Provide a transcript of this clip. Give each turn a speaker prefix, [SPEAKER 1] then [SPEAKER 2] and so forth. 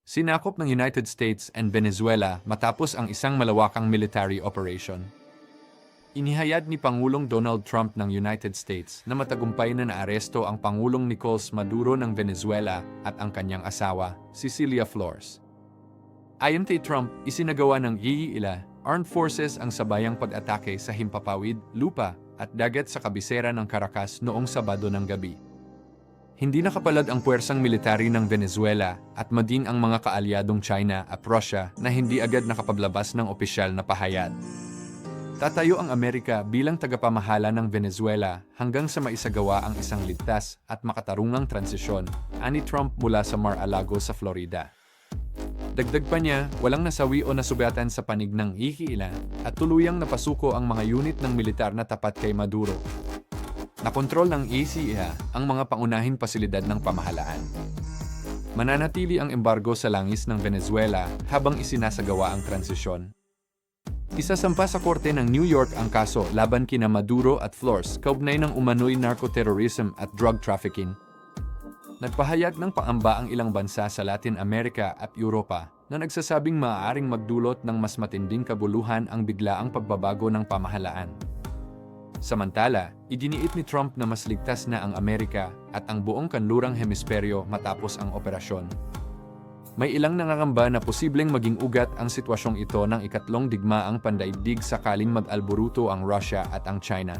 [SPEAKER 1] Sinakop ng United States and Venezuela matapos ang isang malawakang military operation. Inihayag ni Pangulong Donald Trump ng United States na matagumpay na naaresto ang Pangulong Nicolas Maduro ng Venezuela at ang kanyang asawa, Cecilia Flores. Ayon kay Trump, isinagawa ng IILA, Armed Forces ang sabayang pag-atake sa himpapawid, lupa at dagat sa kabisera ng Caracas noong Sabado ng gabi. Hindi nakapalad ang puwersang military ng Venezuela at maging ang mga kaalyadong China at Russia na hindi agad nakapaglabas ng opisyal na pahayag. Tatayo ang Amerika bilang tagapamahala ng Venezuela hanggang sa maisagawa ang isang ligtas at makatarungang transisyon, ani Trump mula sa Mar-a-Lago sa Florida. Dagdag pa niya, walang nasawi o nasugatan sa panig ng IILA at tuluyang napasuko ang mga unit ng militar na tapat kay Maduro. Nakontrol ng ACEA ang mga pangunahing pasilidad ng pamahalaan. Mananatili ang embargo sa langis ng Venezuela habang isinasagawa ang transisyon. Isasampa sa korte ng New York ang kaso laban kina Maduro at Flores kaugnay ng umano'y narcoterrorism at drug trafficking. Nagpahayag ng paamba ang ilang bansa sa Latin America at Europa na nagsasabing maaaring magdulot ng mas matinding kabuluhan ang biglaang pagbabago ng pamahalaan. Samantala, idiniit ni Trump na mas ligtas na ang Amerika at ang buong kanlurang hemisperyo matapos ang operasyon. May ilang nangangamba na posibleng maging ugat ang sitwasyong ito ng ikatlong digmaang pandaigdig sakaling mag-alboruto ang Russia at ang China.